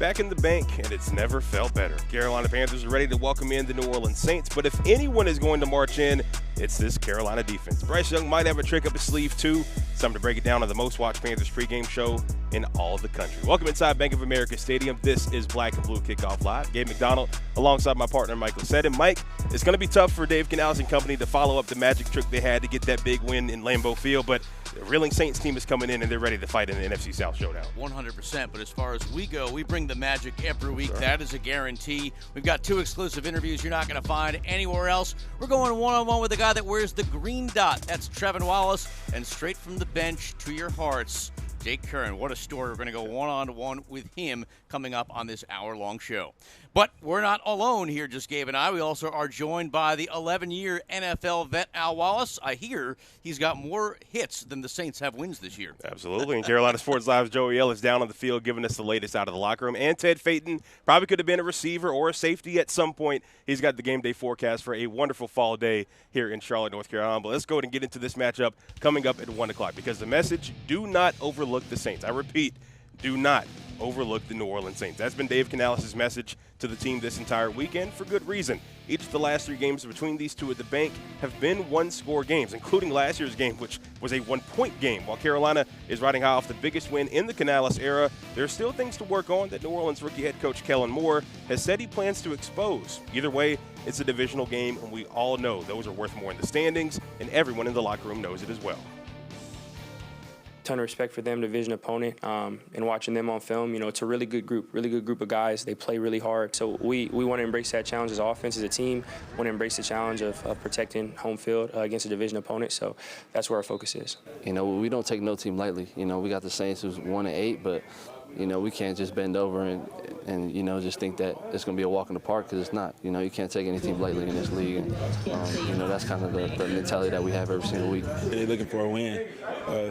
back in the bank, and it's never felt better. Carolina Panthers are ready to welcome in the New Orleans Saints, but if anyone is going to march in, it's this Carolina defense. Bryce Young might have a trick up his sleeve, too. It's time to break it down on the most-watched Panthers pregame show in all of the country. Welcome inside Bank of America Stadium. This is Black and Blue Kickoff Live. Gabe McDonald alongside my partner, Mike Lissette. And Mike, it's going to be tough for Dave Canales and company to follow up the magic trick they had to get that big win in Lambeau Field, but the reeling Saints team is coming in, and they're ready to fight in the NFC South showdown. 100%, but as far as we go, we bring the magic every week. Sure. That is a guarantee. We've got 2 exclusive interviews you're not going to find anywhere else. We're going one-on-one with the guy that wears the green dot. That's Trevon Wallace, and straight from the bench to your hearts, Jake Curhan. What a story. We're going to go one-on-one with him coming up on this hour-long show. But we're not alone here, just Gabe and I. We also are joined by the 11-year NFL vet, Al Wallace. I hear he's got more hits than the Saints have wins this year. Absolutely. And Carolina Sports Live's Joey Ellis down on the field giving us the latest out of the locker room. And Ted Phaeton probably could have been a receiver or a safety at some point. He's got the game day forecast for a wonderful fall day here in Charlotte, North Carolina. But let's go ahead and get into this matchup coming up at 1 o'clock, because the message, do not overlook the Saints. I repeat, do not overlook the New Orleans Saints. That's been Dave Canales' message to the team this entire weekend, for good reason. Each of the last 3 games between these two at the bank have been one-score games, including last year's game, which was a 1-point game. While Carolina is riding high off the biggest win in the Canales era, there are still things to work on that New Orleans rookie head coach Kellen Moore has said he plans to expose. Either way, it's a divisional game, and we all know those are worth more in the standings, and everyone in the locker room knows it as well. Ton of respect for them, division opponent, and watching them on film. You know, it's a really good group of guys. They play really hard. So we want to embrace that challenge as an offense, as a team. We want to embrace the challenge of protecting home field against a division opponent. So that's where our focus is. You know, we don't take no team lightly. You know, we got the Saints who's 1-8, but you know, we can't just bend over and you know, just think that it's going to be a walk in the park, because it's not. You know, you can't take any team lightly in this league. And, you know, that's kind of the mentality that we have every single week. They're looking for a win.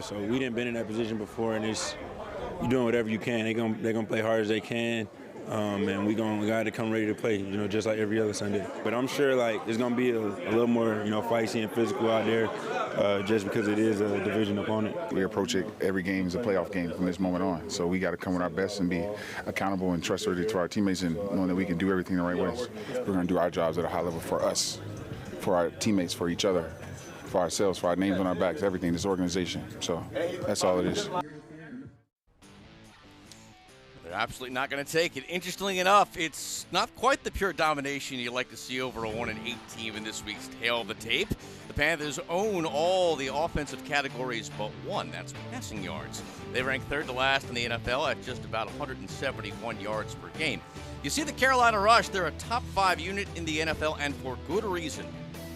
So we didn't been in that position before, and you're doing whatever you can. They're gonna play hard as they can. And we got to come ready to play, you know, just like every other Sunday. But I'm sure, like, it's going to be a little more, you know, feisty and physical out there just because it is a division opponent. We approach it every game as a playoff game from this moment on. So we got to come with our best and be accountable and trustworthy to our teammates, and knowing that we can do everything the right ways. We're going to do our jobs at a high level for us, for our teammates, for each other, for ourselves, for our names on our backs, everything, this organization. So that's all it is. Absolutely not going to take it. Interestingly enough, it's not quite the pure domination you like to see over a 1-8 team in this week's Tail of the Tape. The Panthers own all the offensive categories but one. That's passing yards. They rank 3rd to last in the NFL at just about 171 yards per game. You see the Carolina Rush, they're a top 5 unit in the NFL, and for good reason.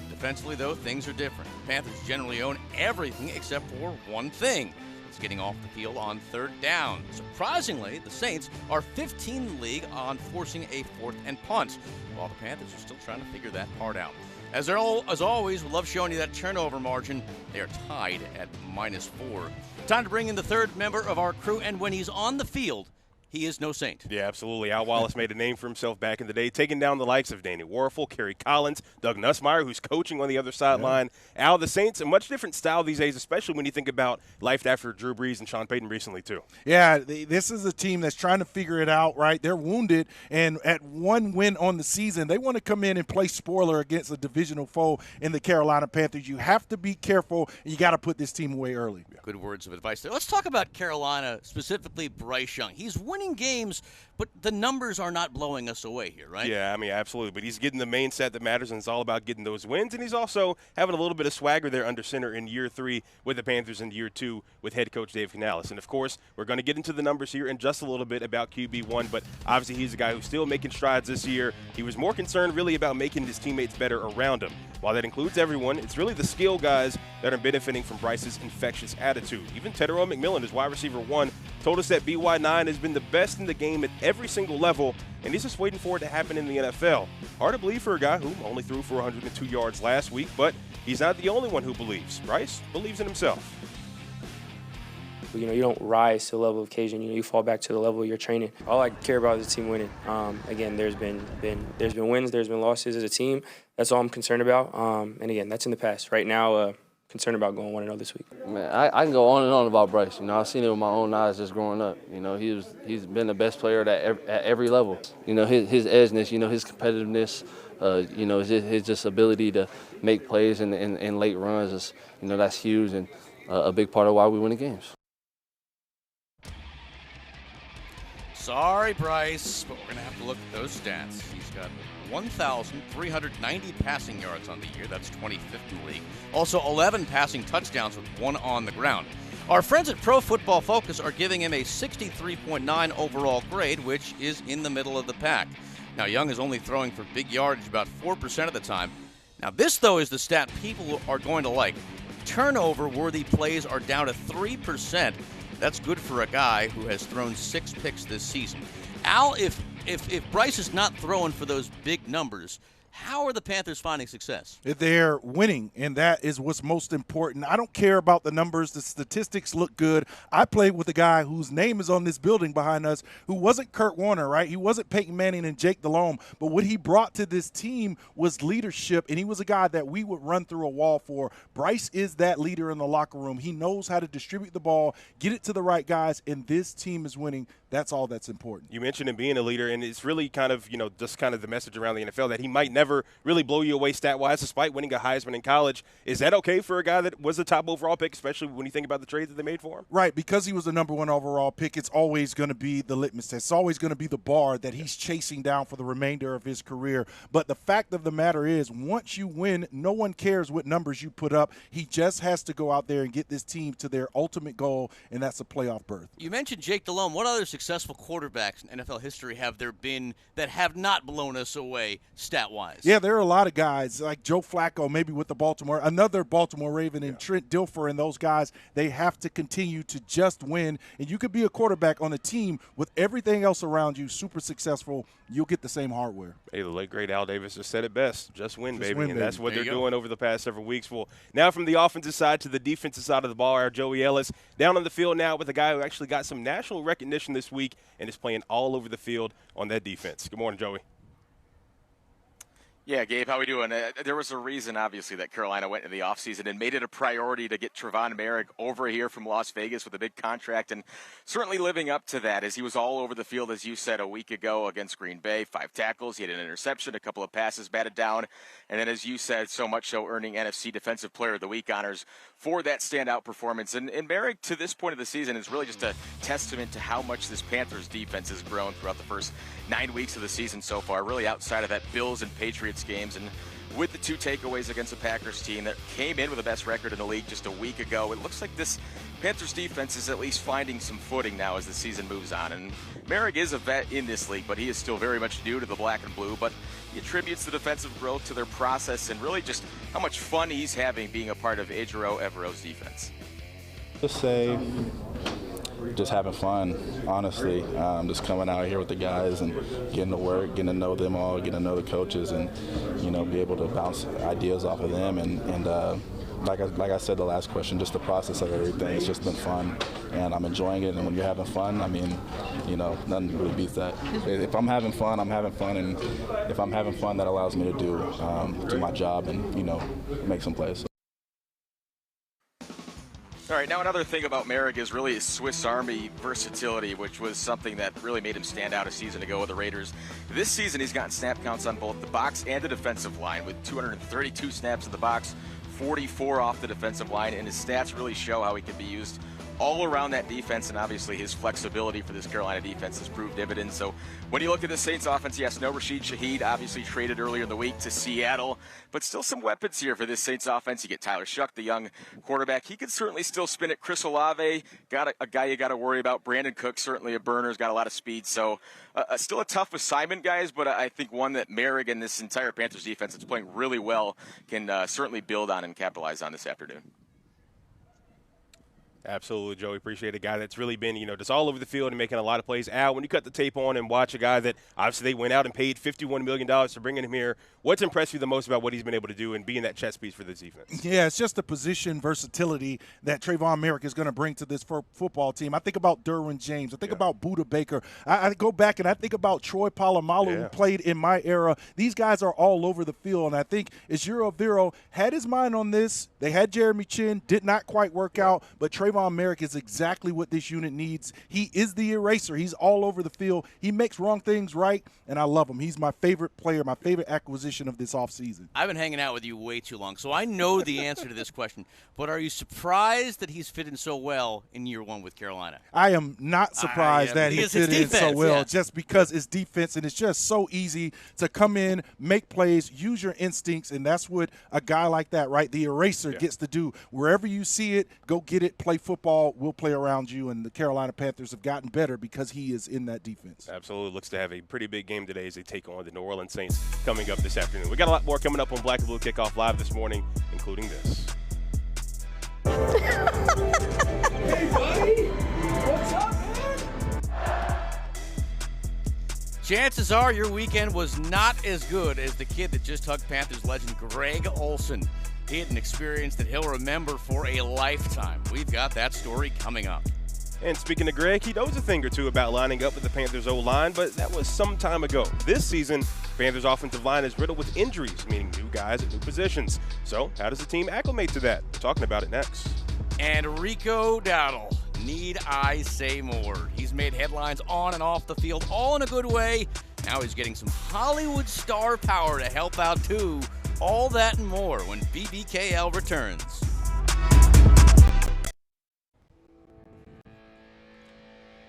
Defensively, though, things are different. The Panthers generally own everything except for one thing. Getting off the field on 3rd down. Surprisingly, the Saints are 15th in the league on forcing a 4th and punt, while the Panthers are still trying to figure that part out. As always, we love showing you that turnover margin. They are tied at -4. Time to bring in the 3rd member of our crew, and when he's on the field, he is no saint. Yeah, absolutely. Al Wallace made a name for himself back in the day, taking down the likes of Danny Warfel, Kerry Collins, Doug Nussmeier, who's coaching on the other sideline. Yeah. Al, the Saints, a much different style these days, especially when you think about life after Drew Brees and Sean Payton recently, too. Yeah, this is a team that's trying to figure it out, right? They're wounded, and at 1 win on the season, they want to come in and play spoiler against a divisional foe in the Carolina Panthers. You have to be careful, and you got to put this team away early. Good words of advice there. Let's talk about Carolina, specifically Bryce Young. He's winning games, but the numbers are not blowing us away here, right? Yeah, I mean, absolutely. But he's getting the main set that matters, and it's all about getting those wins. And he's also having a little bit of swagger there under center in year 3 with the Panthers and year 2 with head coach Dave Canales. And, of course, we're going to get into the numbers here in just a little bit about QB1, but obviously he's a guy who's still making strides this year. He was more concerned really about making his teammates better around him. While that includes everyone, it's really the skill guys that are benefiting from Bryce's infectious attitude. Even Tedero McMillan, his wide receiver 1, told us that BY9 has been the best in the game at every single level, and he's just waiting for it to happen in the NFL. Hard to believe for a guy who only threw for 102 yards last week, but he's not the only one who believes. Bryce believes in himself. You know, you don't rise to the level of occasion. You know, you fall back to the level of your training. All I care about is the team winning. Again, there's been wins, there's been losses as a team. That's all I'm concerned about. And again, that's in the past. Right now, concerned about going 1-0 this week. Man, I can go on and on about Bryce. You know, I've seen it with my own eyes just growing up. You know, he's been the best player at every level. You know, his edgeness, you know, his competitiveness, you know, his just ability to make plays in late runs is, you know, that's huge and a big part of why we win the games. Sorry, Bryce, but we're going to have to look at those stats. He's got 1,390 passing yards on the year. That's 25th in the league. Also, 11 passing touchdowns with 1 on the ground. Our friends at Pro Football Focus are giving him a 63.9 overall grade, which is in the middle of the pack. Now, Young is only throwing for big yardage about 4% of the time. Now, this, though, is the stat people are going to like. Turnover-worthy plays are down to 3%. That's good for a guy who has thrown 6 picks this season. Al, if Bryce is not throwing for those big numbers, how are the Panthers finding success? They're winning, and that is what's most important. I don't care about the numbers. The statistics look good. I played with a guy whose name is on this building behind us who wasn't Kurt Warner, right? He wasn't Peyton Manning and Jake Delhomme, but what he brought to this team was leadership, and he was a guy that we would run through a wall for. Bryce is that leader in the locker room. He knows how to distribute the ball, get it to the right guys, and this team is winning. That's all that's important. You mentioned him being a leader, and it's really kind of, you know, just kind of the message around the NFL that he might never really blow you away stat-wise despite winning a Heisman in college. Is that okay for a guy that was the top overall pick, especially when you think about the trades that they made for him? Right, because he was the number 1 overall pick, it's always going to be the litmus test. It's always going to be the bar that he's chasing down for the remainder of his career. But the fact of the matter is, once you win, no one cares what numbers you put up. He just has to go out there and get this team to their ultimate goal, and that's a playoff berth. You mentioned Jake Delhomme. What other successful quarterbacks in NFL history have there been that have not blown us away stat-wise? Yeah, there are a lot of guys like Joe Flacco, maybe with the another Baltimore Raven, and Trent Dilfer, and those guys, they have to continue to just win. And you could be a quarterback on a team with everything else around you, super successful, you'll get the same hardware. Hey, the late, great Al Davis just said it best. Just win, baby. And that's what There they're you go. doing over the past several weeks. Well, now from the offensive side to the defensive side of the ball, our Joey Ellis down on the field now with a guy who actually got some national recognition this week and is playing all over the field on that defense. Good morning, Joey. Yeah, Gabe, how we doing? There was a reason, obviously, that Carolina went in the offseason and made it a priority to get Trevon Merrick over here from Las Vegas with a big contract, and certainly living up to that as he was all over the field, as you said, a week ago against Green Bay. 5 tackles, he had an interception, a couple of passes batted down, and then, as you said, so much so earning NFC Defensive Player of the Week honors for that standout performance. And Merrick, to this point of the season, is really just a testament to how much this Panthers defense has grown throughout the first 9 weeks of the season so far, really outside of that Bills and Patriots games. And with the 2 takeaways against the Packers team that came in with the best record in the league just a week ago, it looks like this Panthers defense is at least finding some footing now as the season moves on. And Merrick is a vet in this league, but he is still very much new to the black and blue. But he attributes the defensive growth to their process and really just how much fun he's having being a part of Ejiro Evero's defense. Just say, just having fun, honestly. Just coming out here with the guys and getting to work, getting to know them all, getting to know the coaches, and, you know, be able to bounce ideas off of them. And like I said, the last question, just the process of everything. It's just been fun, and I'm enjoying it. And when you're having fun, I mean, you know, nothing really beats that. If I'm having fun, I'm having fun, and if I'm having fun, that allows me to do my job and, you know, make some plays. All right, now another thing about Merrick is really his Swiss Army versatility, which was something that really made him stand out a season ago with the Raiders. This season, he's gotten snap counts on both the box and the defensive line, with 232 snaps in the box, 44 off the defensive line, and his stats really show how he can be used all around that defense, and obviously his flexibility for this Carolina defense has proved dividends. So when you look at the Saints offense, yes, no Rashid Shaheed, obviously traded earlier in the week to Seattle, but still some weapons here for this Saints offense. You get Tyler Shuck, the young quarterback. He could certainly still spin it. Chris Olave, got a guy you got to worry about. Brandon Cook, certainly a burner, has got a lot of speed. So still a tough assignment, guys, but I think one that Merrick and this entire Panthers defense that's playing really well can certainly build on and capitalize on this afternoon. Absolutely, Joey. Appreciate a guy that's really been, just all over the field and making a lot of plays. Al, when you cut the tape on and watch a guy that obviously they went out and paid $51 million to bring him here, what's impressed you the most about what he's been able to do and being that chess piece for this defense? Yeah, it's just the position versatility that Trevon Merrick is going to bring to this football team. I think about Derwin James. I think about Buda Baker. I go back and I think about Troy Polamalu, who played in my era. These guys are all over the field, and I think Ejiro Evero had his mind on this. They had Jeremy Chin, did not quite work out, but Trevon Merrick is exactly what this unit needs. He is the eraser. He's all over the field. He makes wrong things right, and I love him. He's my favorite player, my favorite acquisition of this offseason. I've been hanging out with you way too long, so I know the answer to this question. But are you surprised that he's fitting so well in year one with Carolina? I am not surprised that he fit in so well, just because it's defense, and it's just so easy to come in, make plays, use your instincts, and that's what a guy like that, right, the eraser gets to do. Wherever you see it, go get it, play football, we'll play around you, and the Carolina Panthers have gotten better because he is in that defense. Absolutely. Looks to have a pretty big game today as they take on the New Orleans Saints coming up this afternoon. We got a lot more coming up on Black and Blue Kickoff Live this morning, including this. Hey, buddy. What's up, man? Chances are your weekend was not as good as the kid that just hugged Panthers legend Greg Olsen. He had an experience that he'll remember for a lifetime. We've got that story coming up. And speaking of Greg, he knows a thing or two about lining up with the Panthers O-line, but that was some time ago. This season, Panthers offensive line is riddled with injuries, meaning new guys at new positions. So how does the team acclimate to that? We're talking about it next. And Rico Dowdle, need I say more? He's made headlines on and off the field, all in a good way. Now he's getting some Hollywood star power to help out too. All that and more when BBKL returns.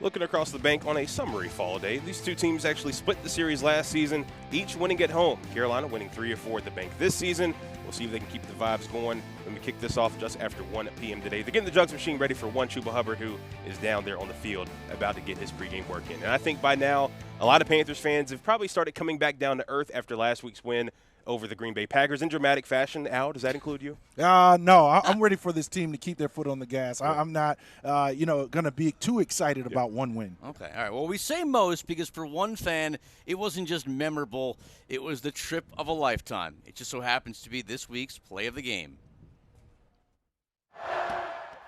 Looking across the bank on a summery fall day, these two teams actually split the series last season, each winning at home. Carolina winning 3 of 4 at the bank this season. We'll see if they can keep the vibes going when we kick this off just after 1 p.m. today. They're getting the Jugs machine ready for one Chuba Hubbard, who is down there on the field about to get his pregame work in. And I think by now, a lot of Panthers fans have probably started coming back down to earth after last week's win over the Green Bay Packers in dramatic fashion. Al, does that include you? No, I'm ready for this team to keep their foot on the gas. I'm not, going to be too excited about one win. Okay, all right. Well, we say most because for one fan, it wasn't just memorable. It was the trip of a lifetime. It just so happens to be this week's play of the game.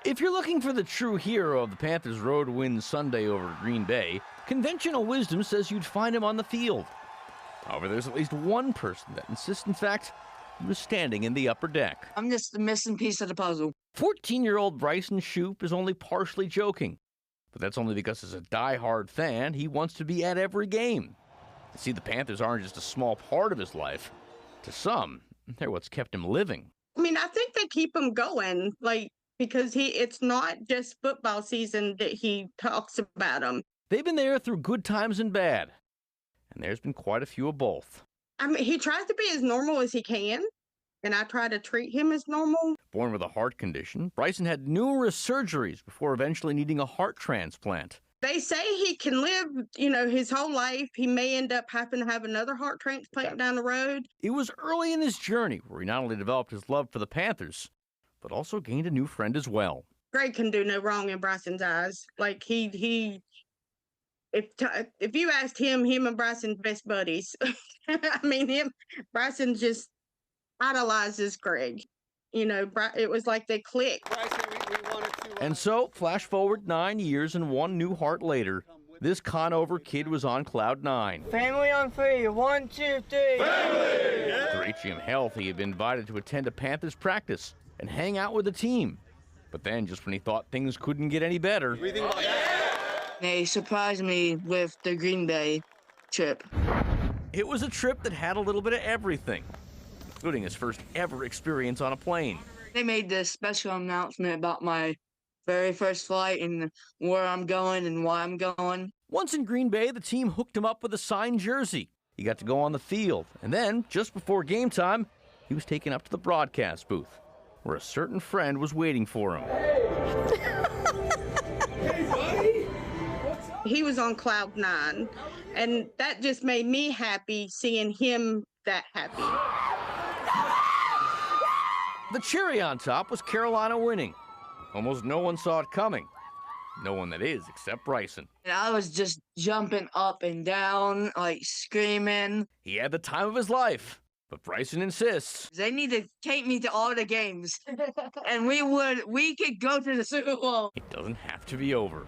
If you're looking for the true hero of the Panthers' road win Sunday over Green Bay, conventional wisdom says you'd find him on the field. However, there's at least one person that insists, in fact, he was standing in the upper deck. I'm just the missing piece of the puzzle. 14-year-old Bryson Shoop is only partially joking. But that's only because as a die-hard fan, he wants to be at every game. See, the Panthers aren't just a small part of his life. To some, they're what's kept him living. I mean, I think they keep him going, because it's not just football season that he talks about them. They've been there through good times and bad. And there's been quite a few of both. I mean, he tries to be as normal as he can, and I try to treat him as normal. Born with a heart condition, Bryson had numerous surgeries before eventually needing a heart transplant. They say he can live, his whole life. He may end up having to have another heart transplant down the road. It was early in his journey where he not only developed his love for the Panthers, but also gained a new friend as well. Greg can do no wrong in Bryson's eyes. If you asked him and Bryson's best buddies. I mean, Bryson just idolizes Greg. It was like they clicked. And so, flash forward 9 years and one new heart later, this Conover kid was on cloud 9. Family on 3. 1, 2, 3. Family! After HM Health, he had been invited to attend a Panthers practice and hang out with the team. But then, just when he thought things couldn't get any better, They surprised me with the Green Bay trip. It was a trip that had a little bit of everything, including his first ever experience on a plane. They made this special announcement about my very first flight and where I'm going and why I'm going. Once in Green Bay, the team hooked him up with a signed jersey. He got to go on the field, and then, just before game time, he was taken up to the broadcast booth, where a certain friend was waiting for him. Hey, buddy. He was on cloud 9, and that just made me happy seeing him that happy. The cherry on top was Carolina winning. Almost no one saw it coming. No one, that is, except Bryson. And I was just jumping up and down, like screaming. He had the time of his life, but Bryson insists. They need to take me to all the games, and we could go to the Super Bowl. It doesn't have to be over.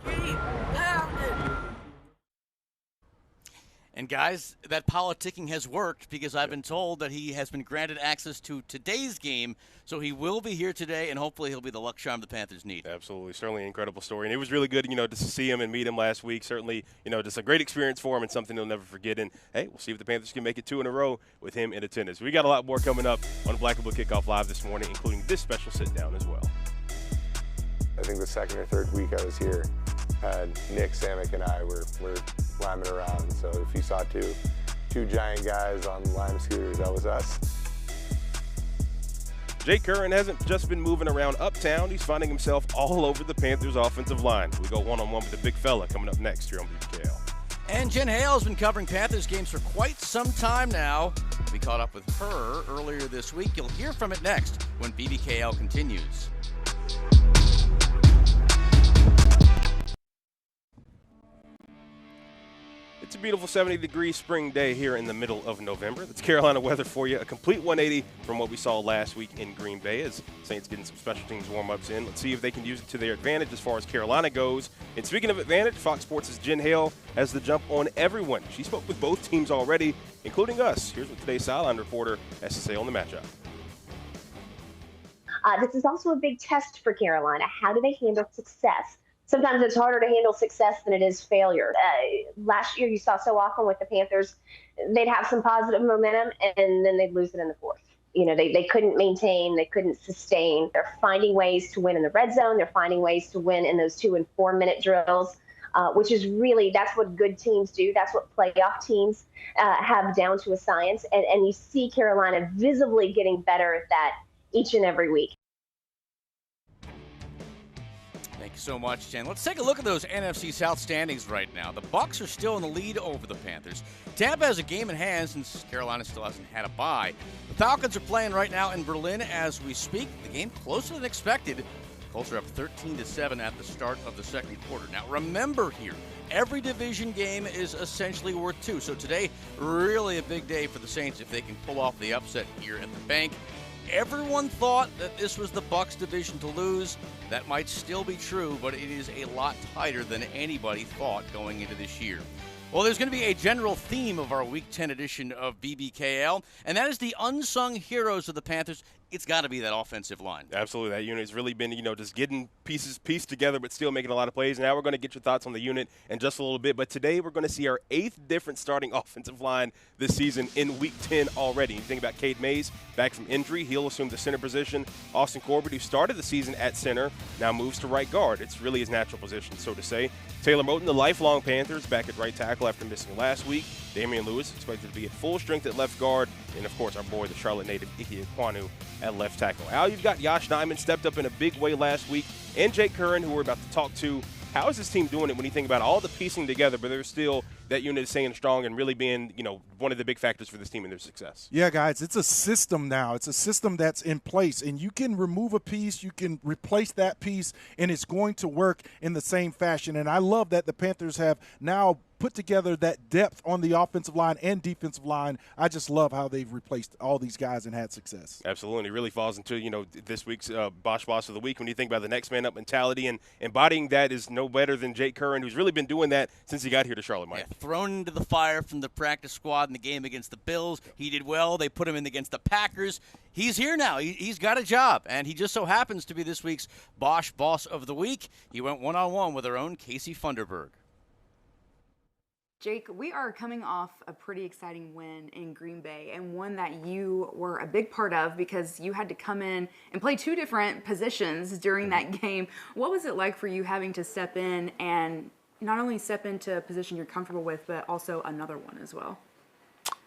And guys, that politicking has worked because I've been told that he has been granted access to today's game, so he will be here today, and hopefully he'll be the luck charm the Panthers need. Absolutely. Certainly an incredible story. And it was really good, just to see him and meet him last week. Certainly, just a great experience for him and something he'll never forget. And, hey, we'll see if the Panthers can make it 2 in a row with him in attendance. We got a lot more coming up on Black and Blue Kickoff Live this morning, including this special sit-down as well. I think the second or third week I was here, Nick, Samick, and I were liming around. So if you saw two giant guys on lime scooters, that was us. Jake Curhan hasn't just been moving around uptown. He's finding himself all over the Panthers' offensive line. We go one-on-one with the big fella coming up next here on BBKL. And Jen Hale has been covering Panthers games for quite some time now. We caught up with her earlier this week. You'll hear from it next when BBKL continues. It's a beautiful 70-degree spring day here in the middle of November. That's Carolina weather for you. A complete 180 from what we saw last week in Green Bay as Saints getting some special teams warm-ups in. Let's see if they can use it to their advantage as far as Carolina goes. And speaking of advantage, Fox Sports' Jen Hale has the jump on everyone. She spoke with both teams already, including us. Here's what today's sideline reporter has to say on the matchup. This is also a big test for Carolina. How do they handle success? Sometimes it's harder to handle success than it is failure. Last year, you saw so often with the Panthers, they'd have some positive momentum, and then they'd lose it in the fourth. They couldn't maintain, they couldn't sustain. They're finding ways to win in the red zone. They're finding ways to win in those 2- and 4-minute drills, which is really, that's what good teams do. That's what playoff teams have down to a science. And you see Carolina visibly getting better at that each and every week. Thank you so much, Jen. Let's take a look at those NFC South standings right now. The Bucs are still in the lead over the Panthers. Tampa has a game in hand since Carolina still hasn't had a bye. The Falcons are playing right now in Berlin as we speak. The game closer than expected. Colts are up 13-7 at the start of the second quarter. Now remember here, every division game is essentially worth 2. So today, really a big day for the Saints if they can pull off the upset here at the bank. Everyone thought that this was the Bucs division to lose. That might still be true, but it is a lot tighter than anybody thought going into this year. Well, there's going to be a general theme of our Week 10 edition of BBKL, and that is the unsung heroes of the Panthers. It's got to be that offensive line. Absolutely. That unit has really been, just getting pieces pieced together but still making a lot of plays. Now we're going to get your thoughts on the unit in just a little bit. But today we're going to see our 8th different starting offensive line this season in Week 10 already. You think about Cade Mays back from injury. He'll assume the center position. Austin Corbett, who started the season at center, now moves to right guard. It's really his natural position, so to say. Taylor Moton, the lifelong Panthers, back at right tackle after missing last week. Damian Lewis expected to be at full strength at left guard. And, of course, our boy, the Charlotte native, Ike Ekwonu, at left tackle. Al, you've got Yosh Nijman stepped up in a big way last week, and Jake Curhan, who we're about to talk to. How is this team doing it when you think about all the piecing together, but there's still that unit staying strong and really being, one of the big factors for this team and their success? Yeah, guys, it's a system now. It's a system that's in place, and you can remove a piece, you can replace that piece, and it's going to work in the same fashion. And I love that the Panthers have now put together that depth on the offensive line and defensive line. I just love how they've replaced all these guys and had success. Absolutely. It really falls into, this week's Bosch Boss of the Week when you think about the next man up mentality, and embodying that is no better than Jake Curhan, who's really been doing that since he got here to Charlotte, Mike. Yeah, thrown into the fire from the practice squad in the game against the Bills. He did well. They put him in against the Packers. He's here now. He's got a job, and he just so happens to be this week's Bosch Boss of the Week. He went one-on-one with our own Casey Funderburg. Jake, we are coming off a pretty exciting win in Green Bay, and one that you were a big part of because you had to come in and play 2 different positions during that game. What was it like for you having to step in and not only step into a position you're comfortable with, but also another one as well?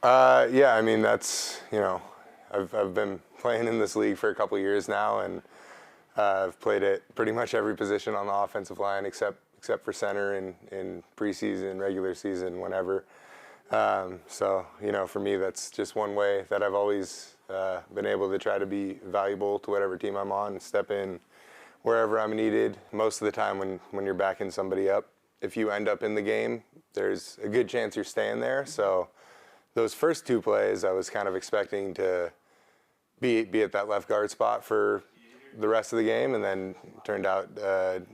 Yeah, I mean, that's, I've been playing in this league for a couple of years now, and I've played at pretty much every position on the offensive line except for center in preseason, regular season, whenever. So, for me, that's just one way that I've always been able to try to be valuable to whatever team I'm on, step in wherever I'm needed. Most of the time when you're backing somebody up, if you end up in the game, there's a good chance you're staying there. So those first 2 plays, I was kind of expecting to be at that left guard spot for the rest of the game, and then turned out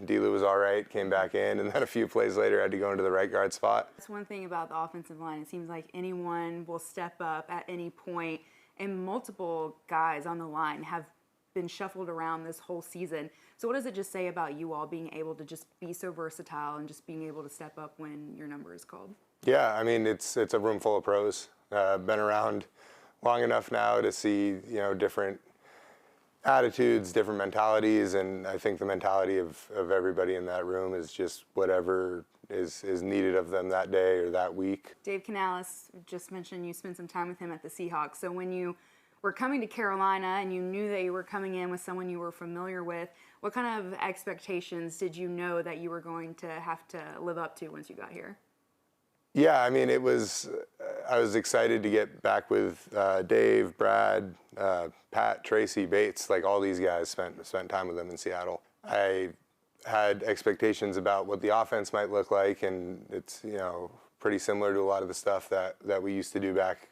D-Lou was all right, came back in, and then a few plays later I had to go into the right guard spot. That's one thing about the offensive line. It seems like anyone will step up at any point, and multiple guys on the line have been shuffled around this whole season. So what does it just say about you all being able to just be so versatile and just being able to step up when your number is called? Yeah, I mean, it's a room full of pros. Been around long enough now to see, different attitudes, different mentalities, and I think the mentality of everybody in that room is just whatever is needed of them that day or that week. Dave Canales just mentioned you spent some time with him at the Seahawks. So when you were coming to Carolina and you knew that you were coming in with someone you were familiar with, what kind of expectations did you know that you were going to have to live up to once you got here? Yeah, I mean, I was excited to get back with Dave, Brad, Pat, Tracy, Bates, like all these guys spent time with them in Seattle. I had expectations about what the offense might look like, and it's, pretty similar to a lot of the stuff that we used to do back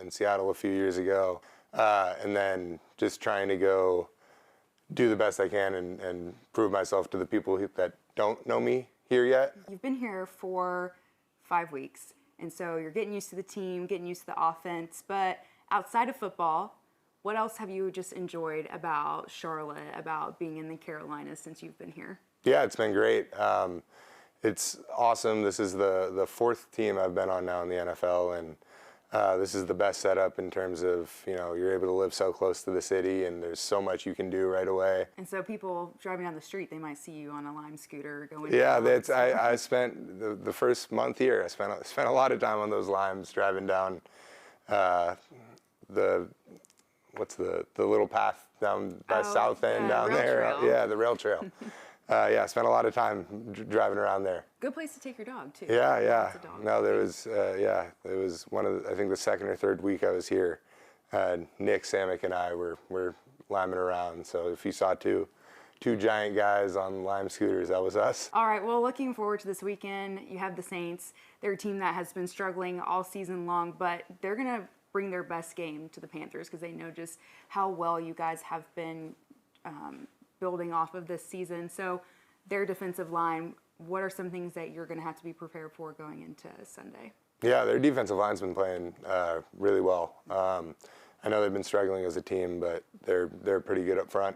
in Seattle a few years ago. And then just trying to go do the best I can and prove myself to the people that don't know me here yet. You've been here for 5 weeks, and so you're getting used to the team, getting used to the offense, but outside of football, what else have you just enjoyed about Charlotte, about being in the Carolinas since you've been here? Yeah, it's been great. It's awesome. This is the 4th team I've been on now in the NFL, and this is the best setup in terms of, you're able to live so close to the city, and there's so much you can do right away. And so people driving down the street, they might see you on a Lime scooter going. Yeah, I spent the first month here. I spent a lot of time on those Limes driving down the little path down by South End down there. Trail. Yeah, the rail trail. I spent a lot of time driving around there. Good place to take your dog too. Yeah. No, there was it was one of I think the 2nd or 3rd week I was here. Nick Samick and I were liming around. So if you saw two giant guys on Lime scooters, that was us. All right. Well, looking forward to this weekend. You have the Saints. They're a team that has been struggling all season long, but they're gonna bring their best game to the Panthers because they know just how well you guys have been building off of this season. So their defensive line, what are some things that you're going to have to be prepared for going into Sunday? Yeah, their defensive line's been playing really well. I know they've been struggling as a team, but they're pretty good up front.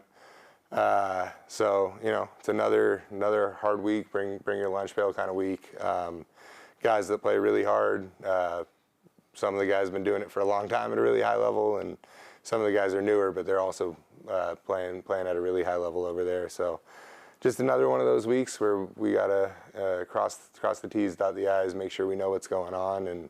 So, it's another hard week, bring your lunch pail kind of week. Guys that play really hard. Some of the guys have been doing it for a long time at a really high level, and some of the guys are newer, but they're also playing at a really high level over there. So just another one of those weeks where we got to cross the T's, dot the I's, make sure we know what's going on, and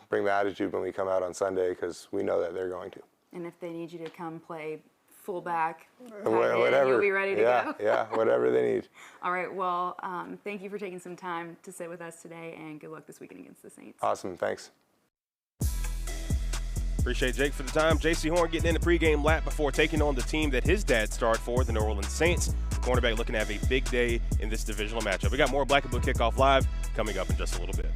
bring the attitude when we come out on Sunday because we know that they're going to. And if they need you to come play fullback, whatever, you'll be ready to go. Yeah, whatever they need. All right, well, thank you for taking some time to sit with us today, and good luck this weekend against the Saints. Awesome, thanks. Appreciate Jake for the time. J.C. Horn getting in the pregame lap before taking on the team that his dad starred for, the New Orleans Saints. The cornerback looking to have a big day in this divisional matchup. We got more Black and Blue Kickoff Live coming up in just a little bit.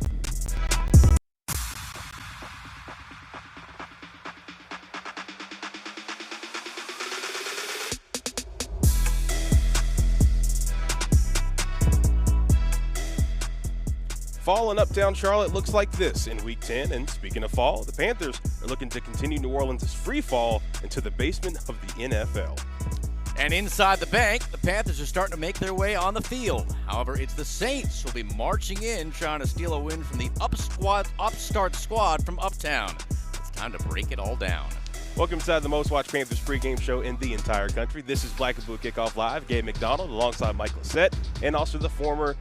Fall in Uptown Charlotte looks like this in Week 10. And speaking of fall, the Panthers are looking to continue New Orleans' free fall into the basement of the NFL. And inside the bank, the Panthers are starting to make their way on the field. However, it's the Saints who'll be marching in, trying to steal a win from the upstart squad from Uptown. It's time to break it all down. Welcome to the most watched Panthers pregame show in the entire country. This is Black and Blue Kickoff Live. Gabe McDonald alongside Mike Lissette, and also the former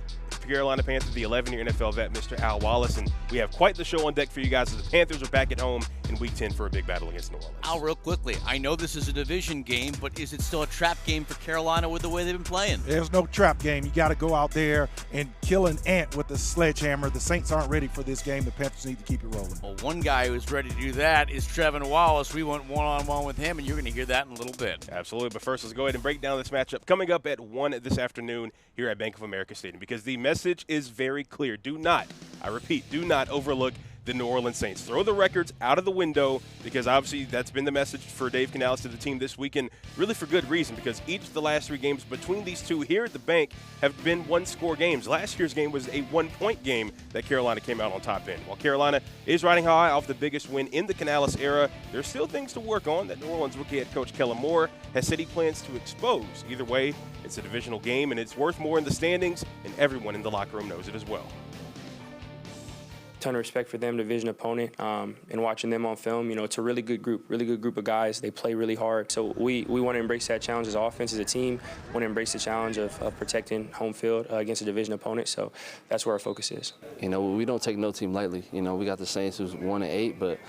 Carolina Panther, the 11-year NFL vet, Mr. Al Wallace. And we have quite the show on deck for you guys as the Panthers are back at home in Week 10 for a big battle against New Orleans. Al, real quickly, I know this is a division game, but is it still a trap game for Carolina with the way they've been playing? There's no trap game. You got to go out there and kill an ant with a sledgehammer. The Saints aren't ready for this game. The Panthers need to keep it rolling. Well, one guy who's ready to do that is Trevon Wallace. We went one-on-one with him, and you're going to hear that in a little bit. Absolutely, but first let's go ahead and break down this matchup coming up at 1 this afternoon here at Bank of America Stadium, because the message is very clear. Do not, I repeat, do not overlook the New Orleans Saints. Throw the records out of the window, because obviously that's been the message for Dave Canales to the team this week, and really for good reason, because each of the last 3 games between these two here at the bank have been one-score games. Last year's game was a one-point game that Carolina came out on top in. While Carolina is riding high off the biggest win in the Canales era, there's still things to work on that New Orleans rookie head coach Kellen Moore has said he plans to expose. Either way, it's a divisional game, and it's worth more in the standings, and everyone in the locker room knows it as well. Ton of respect for them, division opponent, and watching them on film. It's a really good group of guys. They play really hard. So we want to embrace that challenge as offense, as a team. Want to embrace the challenge of protecting home field against a division opponent. So that's where our focus is. We don't take no team lightly. We got the Saints who's 1-8, but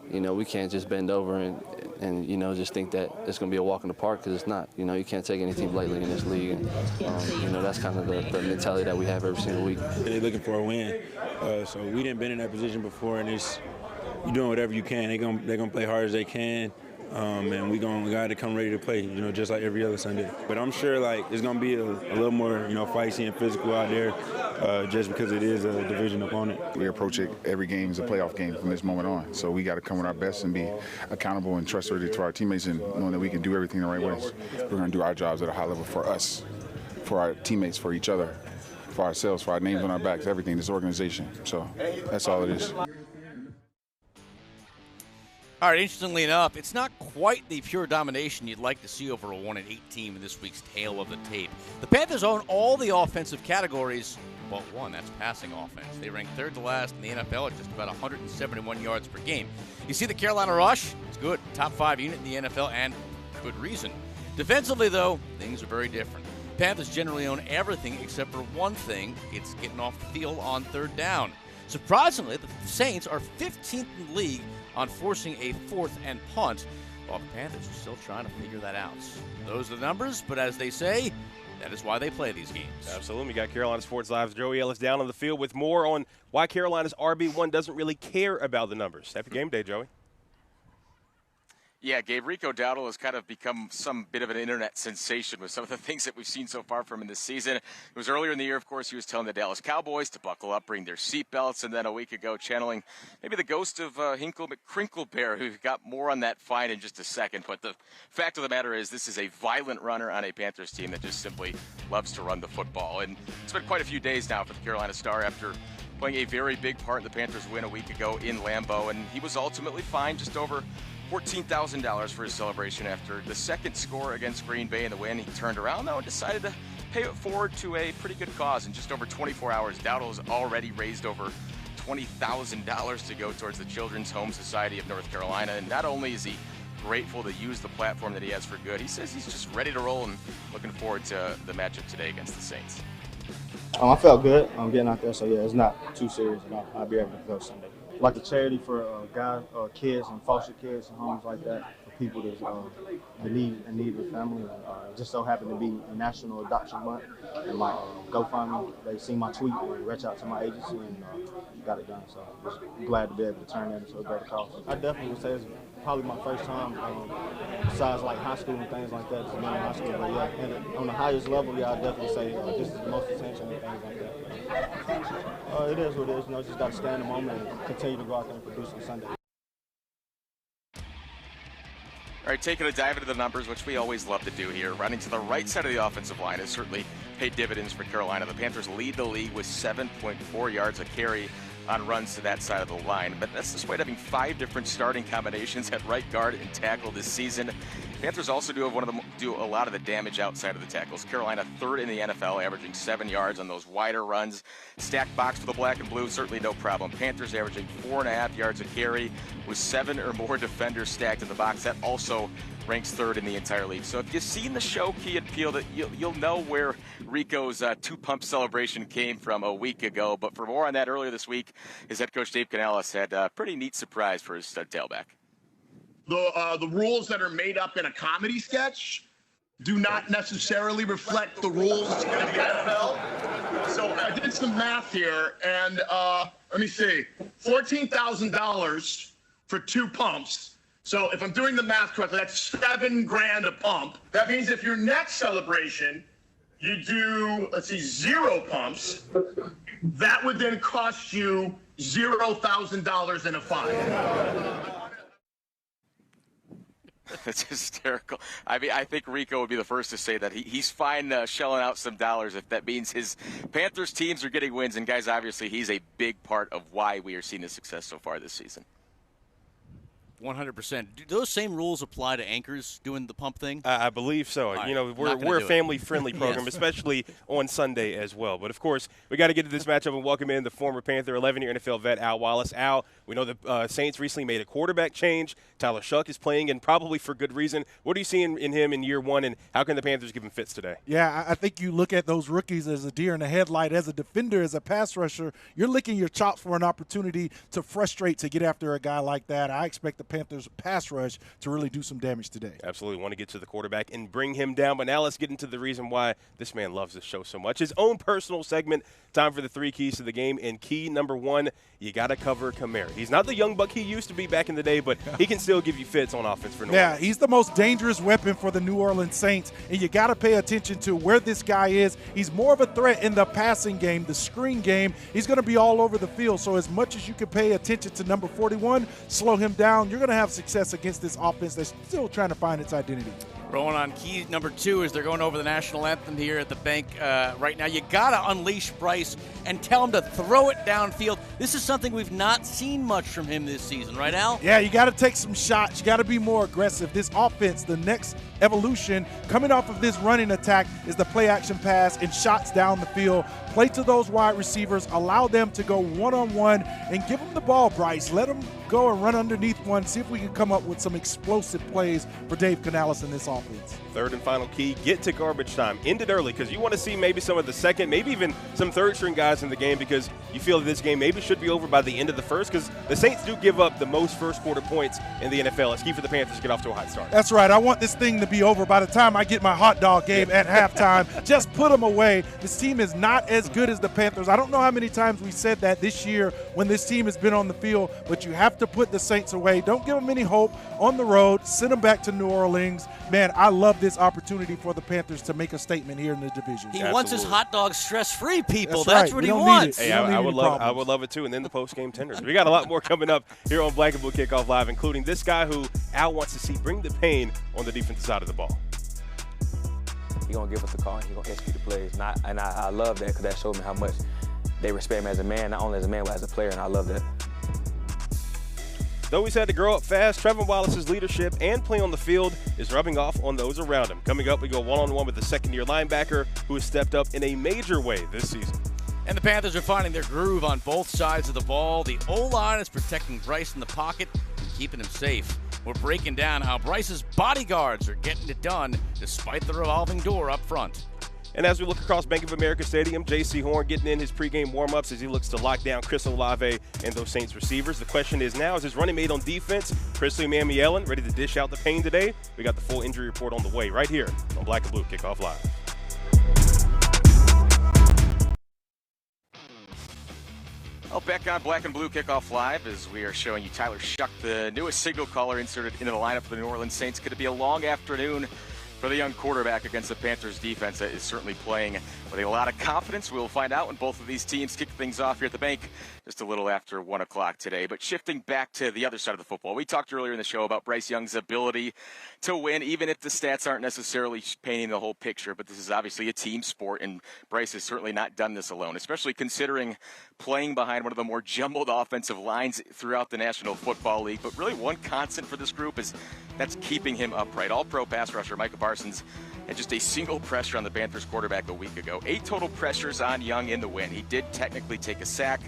we can't just bend over and just think that it's going to be a walk in the park, because it's not. You can't take any team lightly in this league, and that's kind of the mentality that we have every single week. They're looking for a win, so we didn't been in that position before, and you're doing whatever you can. They're gonna play hard as they can. And we got to come ready to play, just like every other Sunday. But I'm sure it's going to be a little more, feisty and physical out there, just because it is a division opponent. We approach it every game as a playoff game from this moment on. So we got to come with our best and be accountable and trustworthy to our teammates, and knowing that we can do everything the right ways. We're going to do our jobs at a high level for us, for our teammates, for each other, for ourselves, for our names on our backs, everything, this organization. So that's all it is. All right, interestingly enough, it's not quite the pure domination you'd like to see over a 1-8 team in this week's tail of the tape. The Panthers own all the offensive categories but one, that's passing offense. They rank third to last in the NFL at just about 171 yards per game. You see the Carolina rush? It's good. Top 5 unit in the NFL, and good reason. Defensively, though, things are very different. Panthers generally own everything except for one thing. It's getting off the field on third down. Surprisingly, the Saints are 15th in the league on forcing a 4th and punt, while the Panthers are still trying to figure that out. Those are the numbers, but as they say, that is why they play these games. Absolutely. We got Carolina Sports Live's Joey Ellis down on the field with more on why Carolina's RB1 doesn't really care about the numbers. Happy game day, Joey. Yeah, Gabe, Rico Dowdle has kind of become some bit of an internet sensation with some of the things that we've seen so far from him this season. It was earlier in the year, of course, he was telling the Dallas Cowboys to buckle up, bring their seatbelts, and then a week ago channeling maybe the ghost of Hinkle McCrinklebear, who got more on that fine in just a second. But the fact of the matter is this is a violent runner on a Panthers team that just simply loves to run the football. And it's been quite a few days now for the Carolina Star after playing a very big part in the Panthers' win a week ago in Lambeau, and he was ultimately fined just over $14,000 for his celebration after the second score against Green Bay in the win. He turned around, though, and decided to pay it forward to a pretty good cause. In just over 24 hours, Dowdle has already raised over $20,000 to go towards the Children's Home Society of North Carolina. And not only is he grateful to use the platform that he has for good, he says he's just ready to roll and looking forward to the matchup today against the Saints. I felt good. I'm getting out there, so yeah, it's not too serious at all. I'll be able to go Sunday. Like a charity for guys, kids and foster kids and homes like that, for people that need their family. And, just so happened to be a National Adoption Month, and my GoFundMe, they seen my tweet and reached out to my agency and got it done. So just glad to be able to turn that into a better cause. I definitely would say it's probably my first time, besides like high school and things like that, just being in high school. But yeah, and on the highest level, yeah, I definitely say this is the most attention and things like that. It is what it is. Just got to stay in the moment and continue to go out there and produce on Sunday. All right, taking a dive into the numbers, which we always love to do here. Running to the right side of the offensive line has certainly paid dividends for Carolina. The Panthers lead the league with 7.4 yards a carry on runs to that side of the line. But that's despite having 5 different starting combinations at right guard and tackle this season. Panthers also do a lot of the damage outside of the tackles. Carolina third in the NFL, averaging 7 yards on those wider runs. Stacked box for the black and blue, certainly no problem. Panthers averaging 4.5 yards a carry with 7 or more defenders stacked in the box. That also ranks third in the entire league. So if you've seen the show Key and Peele, that you'll know where Rico's two-pump celebration came from a week ago. But for more on that, earlier this week, his head coach Dave Canales had a pretty neat surprise for his stud tailback. the rules that are made up in a comedy sketch do not necessarily reflect the rules in the NFL. So I did some math here, and let me see, $14,000 for 2 pumps. So if I'm doing the math correctly, that's $7,000 a pump. That means if your next celebration, you do, let's see, 0 pumps, that would then cost you $0,000 in a fine. That's hysterical. I mean, I think Rico would be the first to say that he's fine shelling out some dollars if that means his Panthers teams are getting wins. And, guys, obviously he's a big part of why we are seeing the success so far this season. 100%. Do those same rules apply to anchors doing the pump thing? I believe so. Right. You know, we're a family-friendly program, Yes. especially on Sunday as well. But, of course, we got to get to this matchup and welcome in the former Panther, 11-year NFL vet, Al Wallace. Al, we know the Saints recently made a quarterback change. Tyler Shuck is playing, and probably for good reason. What are you seeing in him in year one, and how can the Panthers give him fits today? Yeah, I think you look at those rookies as a deer in the headlight, as a defender, as a pass rusher. You're licking your chops for an opportunity to frustrate, to get after a guy like that. I expect the Panthers pass rush to really do some damage today. Absolutely. Want to get to the quarterback and bring him down. But now let's get into the reason why this man loves this show so much. His own personal segment. Time for the 3 keys to the game. And key number 1, you got to cover Kamara. He's not the young buck he used to be back in the day, but he can still give you fits on offense for New Orleans. Yeah, he's the most dangerous weapon for the New Orleans Saints, and you got to pay attention to where this guy is. He's more of a threat in the passing game, the screen game. He's going to be all over the field, so as much as you can pay attention to number 41, slow him down, you're going to have success against this offense that's still trying to find its identity. Rolling on key number 2 as they're going over the national anthem here at the bank right now. You got to unleash Bryce and tell him to throw it downfield. This is something we've not seen much from him this season, right, Al? Yeah, you got to take some shots. You got to be more aggressive. This offense, the next evolution coming off of this running attack is the play-action pass and shots down the field. Play to those wide receivers. Allow them to go one-on-one and give them the ball, Bryce. Let them go and run underneath one. See if we can come up with some explosive plays for Dave Canales in this offense. Third and final key, get to garbage time. End it early because you want to see maybe some of the second, maybe even some third-string guys in the game because you feel that this game maybe should be over by the end of the first because the Saints do give up the most first-quarter points in the NFL. It's key for the Panthers to get off to a hot start. That's right. I want this thing to be over by the time I get my hot dog game at halftime. Just put them away. This team is not as good as the Panthers. I don't know how many times we said that this year when this team has been on the field, but you have to put the Saints away. Don't give them any hope on the road. Send them back to New Orleans. Man, I love this opportunity for the Panthers to make a statement here in the division. He wants his hot dogs stress-free, people. That's what right. he wants. Hey, I would love it too. And then the post-game tenders. We got a lot more coming up here on Black and Blue Kickoff Live, including this guy who Al wants to see bring the pain on the defensive side of the ball. He's going to give us a call. He's going to execute the plays. And I love that because that showed me how much they respect him as a man, not only as a man, but as a player, and I love that. Though he's had to grow up fast, Trevon Wallace's leadership and play on the field is rubbing off on those around him. Coming up, we go one-on-one with the second-year linebacker who has stepped up in a major way this season. And the Panthers are finding their groove on both sides of the ball. The O-line is protecting Bryce in the pocket and keeping him safe. We're breaking down how Bryce's bodyguards are getting it done despite the revolving door up front. And as we look across Bank of America Stadium, J.C. Horn getting in his pregame warm-ups as he looks to lock down Chris Olave and those Saints receivers. The question is now, is his running mate on defense, Chrisley Mamie-Ellen, ready to dish out the pain today? We got the full injury report on the way right here on Black and Blue Kickoff Live. Well, back on Black and Blue Kickoff Live as we are showing you Tyler Shuck, the newest signal caller inserted into the lineup for the New Orleans Saints. Could it be a long afternoon for the young quarterback against the Panthers defense that is certainly playing with a lot of confidence? We'll find out when both of these teams kick things off here at the bank just a little after 1 o'clock today. But shifting back to the other side of the football, we talked earlier in the show about Bryce Young's ability to win, even if the stats aren't necessarily painting the whole picture. But this is obviously a team sport, and Bryce has certainly not done this alone, especially considering playing behind one of the more jumbled offensive lines throughout the National Football League. But really one constant for this group is that's keeping him upright. All-pro pass rusher Micah Parsons had just a single pressure on the Panthers quarterback a week ago. 8 total pressures on Young in the win. He did technically take a sack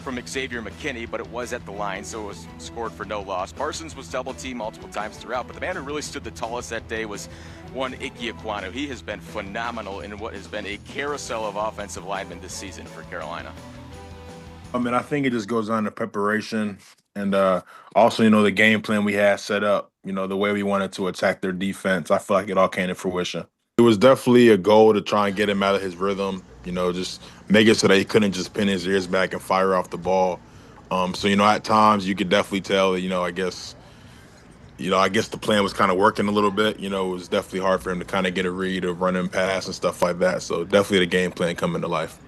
from Xavier McKinney, but it was at the line, so it was scored for no loss. Parsons was double-teamed multiple times throughout, but the man who really stood the tallest that day was one Ike Ekwonu. He has been phenomenal in what has been a carousel of offensive linemen this season for Carolina. I mean, I think it just goes on to preparation. And also, the game plan we had set up, the way we wanted to attack their defense, I feel like it all came to fruition. It was definitely a goal to try and get him out of his rhythm, just make it so that he couldn't just pin his ears back and fire off the ball. So, at times you could definitely tell that, I guess the plan was kind of working a little bit. It was definitely hard for him to kind of get a read of running pass and stuff like that. So definitely the game plan coming to life.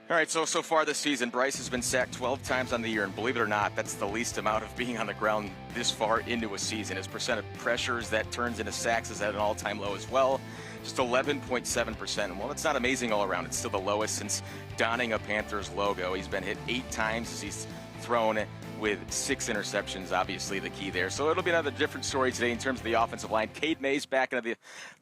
All right, so far this season, Bryce has been sacked 12 times on the year, and believe it or not, that's the least amount of being on the ground this far into a season. His percent of pressures that turns into sacks is at an all-time low as well, just 11.7%. And while it's not amazing all around, it's still the lowest since donning a Panthers logo. He's been hit 8 times as he's thrown with 6 interceptions, obviously the key there. So it'll be another different story today in terms of the offensive line. Cade Mays back into the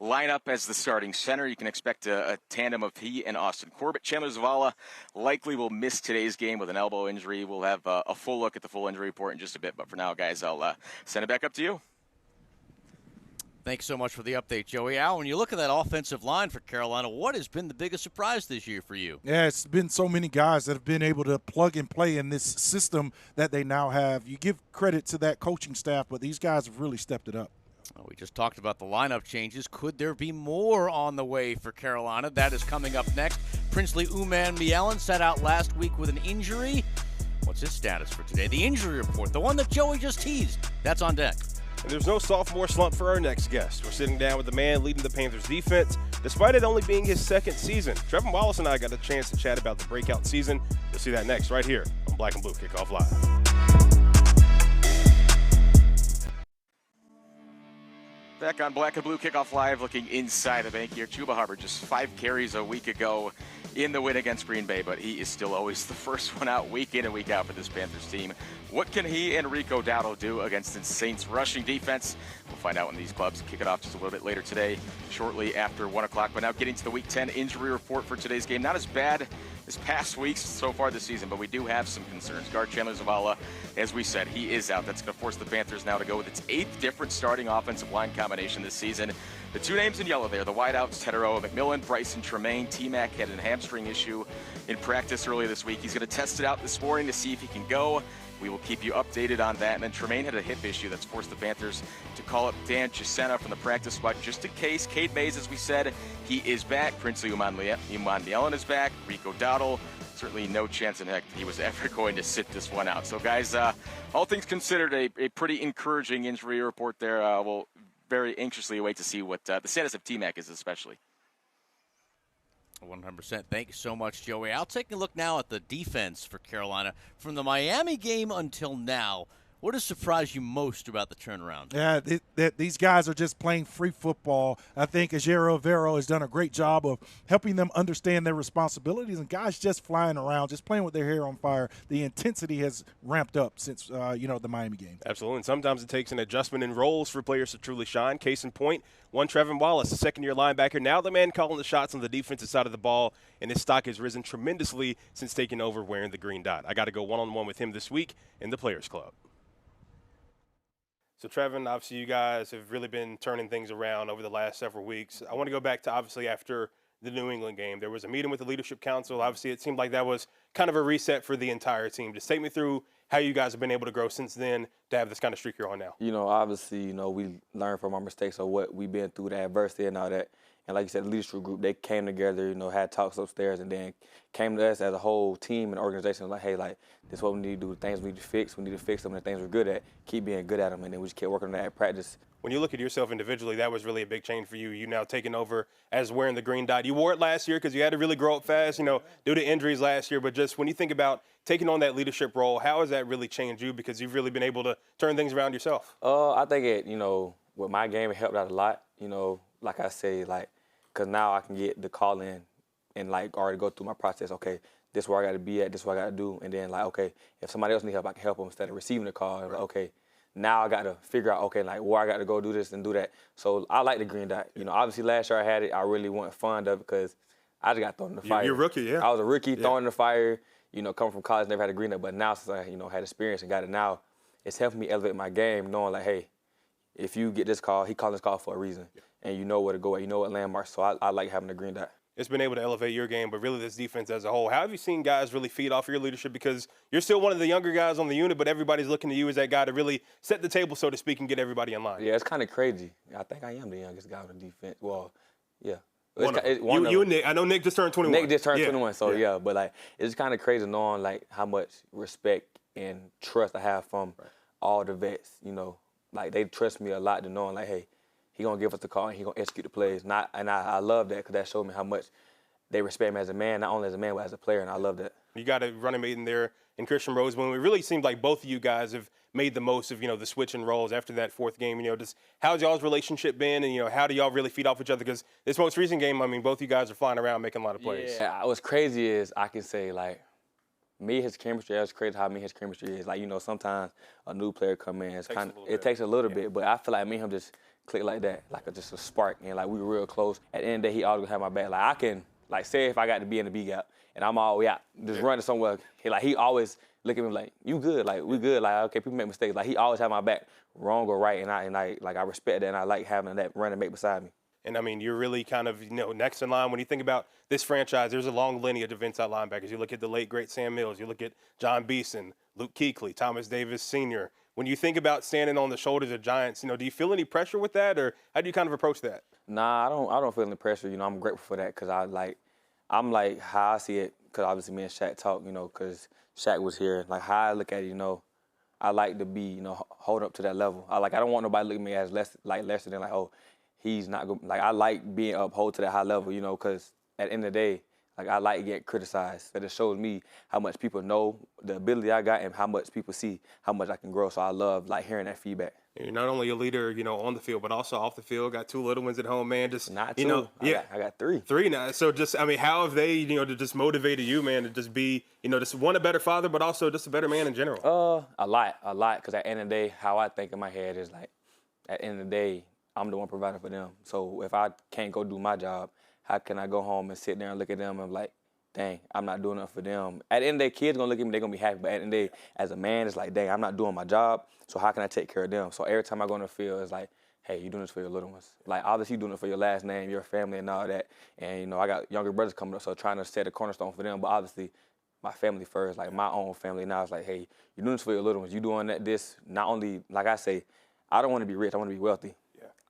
lineup as the starting center. You can expect a tandem of he and Austin Corbett. Chandler Zavala likely will miss today's game with an elbow injury. We'll have a full look at the full injury report in just a bit. But for now, guys, I'll send it back up to you. Thanks so much for the update, Joey. Al, when you look at that offensive line for Carolina, what has been the biggest surprise this year for you? Yeah, it's been so many guys that have been able to plug and play in this system that they now have. You give credit to that coaching staff, but these guys have really stepped it up. Well, we just talked about the lineup changes. Could there be more on the way for Carolina? That is coming up next. Princely Umanmielen sat out last week with an injury. What's his status for today? The injury report, the one that Joey just teased. That's on deck. And there's no sophomore slump for our next guest. We're sitting down with the man leading the Panthers defense, despite it only being his second season. Trevon Wallace and I got a chance to chat about the breakout season. You'll see that next right here on Black and Blue Kickoff Live. Back on Black and Blue Kickoff Live, looking inside the bank here. Chuba Hubbard just 5 carries a week ago in the win against Green Bay, but he is still always the first one out week in and week out for this Panthers team. What can he and Rico Dowdle do against the Saints rushing defense? We'll find out when these clubs kick it off just a little bit later today, shortly after 1 o'clock. But now getting to the Week 10 injury report for today's game. Not as bad as past weeks so far this season, but we do have some concerns. Guard Chandler Zavala, as we said, he is out. That's going to force the Panthers now to go with its 8th different starting offensive line combination this season. The 2 names in yellow there, the wideouts, Teteroa McMillan, Bryson Tremaine. T-Mac had a hamstring issue in practice earlier this week. He's going to test it out this morning to see if he can go. We will keep you updated on that. And then Tremaine had a hip issue that's forced the Panthers to call up Dan Chisena from the practice squad just in case. Cade Mays, as we said, he is back. Princely Umanmielen is back. Rico Dowdle, certainly no chance in heck he was ever going to sit this one out. So, guys, all things considered, a pretty encouraging injury report there. We'll very anxiously wait to see what the status of T-Mac is, especially. 100%. Thank you so much, Joey. I'll take a look now at the defense for Carolina. From the Miami game until now, what has surprised you most about the turnaround? Yeah, these guys are just playing free football. I think Ajero Vero has done a great job of helping them understand their responsibilities, and guys just flying around, just playing with their hair on fire. The intensity has ramped up since, the Miami game. Absolutely, and sometimes it takes an adjustment in roles for players to truly shine. Case in point, one Trevon Wallace, a second-year linebacker, now the man calling the shots on the defensive side of the ball, and his stock has risen tremendously since taking over wearing the green dot. I got to go one-on-one with him this week in the Players Club. So, Trevon, obviously you guys have really been turning things around over the last several weeks. I want to go back to, obviously, after the New England game. There was a meeting with the leadership council. Obviously, it seemed like that was kind of a reset for the entire team. Just take me through how you guys have been able to grow since then to have this kind of streak you're on now. Obviously, we learned from our mistakes of what we've been through, the adversity and all that. And like you said, the leadership group, they came together, had talks upstairs, and then came to us as a whole team and organization like, hey, this is what we need to do, the things we need to fix. We need to fix them, and the things we're good at, keep being good at them, and then we just kept working on that at practice. When you look at yourself individually, that was really a big change for you. You now taking over as wearing the green dot. You wore it last year because you had to really grow up fast, due to injuries last year. But just when you think about taking on that leadership role, how has that really changed you because you've really been able to turn things around yourself? I think with my game, it helped out a lot, like I say, because now I can get the call in and already go through my process. Okay, this is where I got to be at, this is what I got to do. And then okay, if somebody else needs help, I can help them instead of receiving the call. Right. Okay, now I got to figure out, where I got to go do this and do that. So I like the green dot. Obviously last year I had it. I really wasn't fond of it because I just got thrown in the fire. You're a rookie, yeah. I was a rookie, thrown in the fire, coming from college, never had a green dot. But now since I, had experience and got it now, it's helping me elevate my game, knowing hey, if you get this call, he called this call for a reason. Yeah. And you know where to go at, you know what landmarks. So I like having the green dot. it's been able to elevate your game, but really this defense as a whole. How have you seen guys really feed off your leadership? Because you're still one of the younger guys on the unit, but everybody's looking to you as that guy to really set the table, so to speak, and get everybody in line. Yeah, it's kind of crazy. I think I am the youngest guy on the defense. Well, yeah. You and Nick. I know Nick just turned 21. Nick just turned 21, so yeah. But, like, it's kind of crazy knowing, like, how much respect and trust I have from all the vets, you know. Like, they trust me a lot to knowing, like, hey, he going to give us the call and he going to execute the plays. I love that because that showed me how much they respect me as a man, not only as a man, but as a player, and I love that. You got a running mate in there in Christian Roseman. It really seems like both of you guys have made the most of, the switch and roles after that fourth game. Just how's y'all's relationship been, and, how do y'all really feed off each other? Because this most recent game, I mean, both you guys are flying around making a lot of plays. Yeah, what's crazy is I can say, like, his chemistry, that's crazy how his chemistry is. Like, sometimes a new player come in, it takes a little bit, but I feel like me and him just click like that, like just a spark, and, like, we were real close. At the end of the day, he always gonna have my back. Like, I can, like, say if I got to be in the B gap, and I'm all the way out, just running somewhere, he always look at me like, you good, like, we good, like, okay, people make mistakes. Like, he always have my back, wrong or right, and I respect that, and I like having that running mate beside me. And, I mean, you're really kind of, next in line. When you think about this franchise, there's a long lineage of inside linebackers. You look at the late, great Sam Mills. You look at John Beeson, Luke Kuechly, Thomas Davis Sr. When you think about standing on the shoulders of giants, do you feel any pressure with that, or how do you kind of approach that? Nah, I don't feel any pressure. I'm grateful for that because I'm like how I see it, because obviously me and Shaq talk, because Shaq was here. Like, how I look at it, I like to be, hold up to that level. I don't want nobody looking at me as lesser than, like, oh, he's not good. Like, I like being uphold to that high level, because at the end of the day, like, I like getting criticized. But it shows me how much people know the ability I got and how much people see how much I can grow. So I love, like, hearing that feedback. You're not only a leader, on the field, but also off the field. Got two little ones at home, man. Just not two. I got three. Three now. So just, I mean, how have they, to just motivated you, man, to just be, just one, a better father, but also just a better man in general? A lot. Because at the end of the day, how I think in my head is, like, at the end of the day, I'm the one providing for them. So if I can't go do my job, how can I go home and sit there and look at them and be like, dang, I'm not doing enough for them. At the end of the day, kids going to look at me, they're going to be happy. But at the end of the day, as a man, it's like, dang, I'm not doing my job, so how can I take care of them? So every time I go in the field, it's like, hey, you're doing this for your little ones. Like, obviously you're doing it for your last name, your family and all that. And, I got younger brothers coming up, so trying to set a cornerstone for them. But obviously, my family first, like my own family. Now it's like, hey, you're doing this for your little ones. You're doing this, not only, like I say, I don't want to be rich, I want to be wealthy.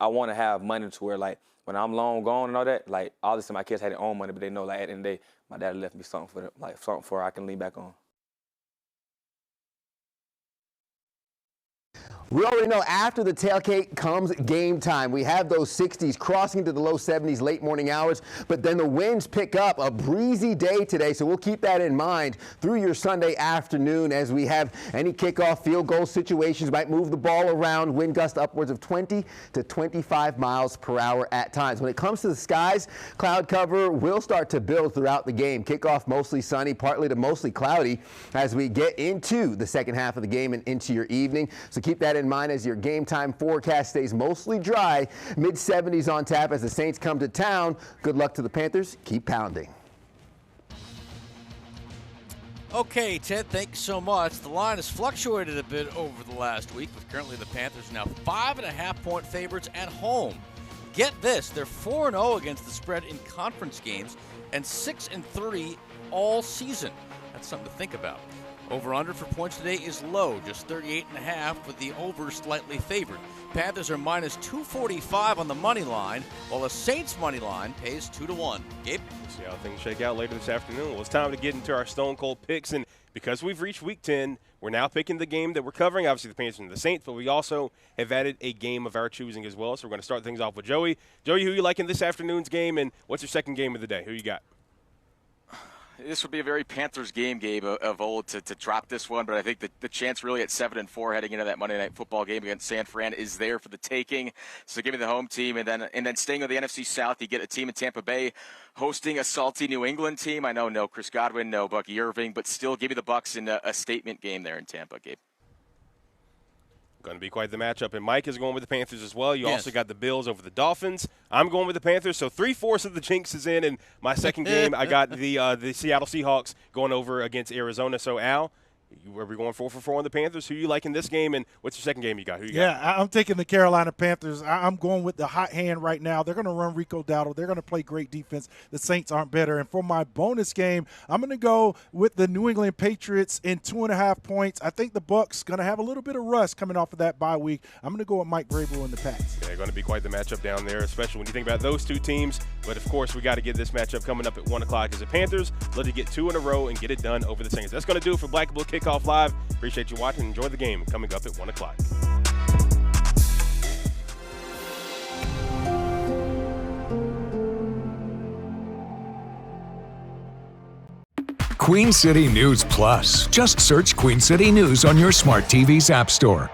I want to have money to where, like, when I'm long gone and all that, like, obviously my kids had their own money, but they know, like, at the end of the day, my dad left me something for them, like, something for I can lean back on. We already know after the tailgate comes game time. We have those 60s crossing to the low 70s late morning hours, but then the winds pick up. A breezy day today, so we'll keep that in mind through your Sunday afternoon as we have any kickoff field goal situations. Might move the ball around, wind gust upwards of 20 to 25 miles per hour at times. When it comes to the skies, cloud cover will start to build throughout the game. Kickoff mostly sunny, partly to mostly cloudy as we get into the second half of the game and into your evening. So keep that in mind as your game time forecast stays mostly dry. Mid-70s on tap as the Saints come to town. Good luck to the Panthers. Keep pounding. Okay, Ted, thanks so much. The line has fluctuated a bit over the last week, with currently the Panthers now 5.5-point favorites at home. Get this, they're 4-0 against the spread in conference games and 6-3 all season. That's something to think about. Over-under for points today is low, just 38.5, with the over slightly favored. Panthers are minus 245 on the money line, while the Saints money line pays 2-1. Gabe? We'll see how things shake out later this afternoon. Well, it's time to get into our Stone Cold picks, and because we've reached Week 10, we're now picking the game that we're covering, obviously the Panthers and the Saints, but we also have added a game of our choosing as well, so we're going to start things off with Joey. Joey, who you like in this afternoon's game, and what's your second game of the day? Who you got? This would be a very Panthers game, Gabe, of old to drop this one, but I think the chance really at 7-4 heading into that Monday Night Football game against San Fran is there for the taking. So give me the home team, and then staying with the NFC South, you get a team in Tampa Bay hosting a salty New England team. I know no Chris Godwin, no Bucky Irving, but still give me the Bucs in a statement game there in Tampa, Gabe. Going to be quite the matchup, and Mike is going with the Panthers as well. You also got the Bills over the Dolphins. I'm going with the Panthers, so 3/4 of the jinx is in my second game, I got the Seattle Seahawks going over against Arizona. So, Al, Are we going 4 for 4 on the Panthers? Who you like in this game, and what's your second game you got? Who you got? Yeah, I'm taking the Carolina Panthers. I'm going with the hot hand right now. They're going to run Rico Dowdle. They're going to play great defense. The Saints aren't better. And for my bonus game, I'm going to go with the New England Patriots in 2.5 points. I think the Bucs going to have a little bit of rust coming off of that bye week. I'm going to go with Mike Vrabel and the Pats. Yeah, going to be quite the matchup down there, especially when you think about those two teams. But, of course, we got to get this matchup coming up at 1 o'clock as the Panthers look to get 2 in a row and get it done over the Saints. That's going to do it for Black and Blue Kickoff Live. Appreciate you watching. Enjoy the game coming up at 1 o'clock. Queen City News Plus. Just search Queen City News on your smart TV's app store.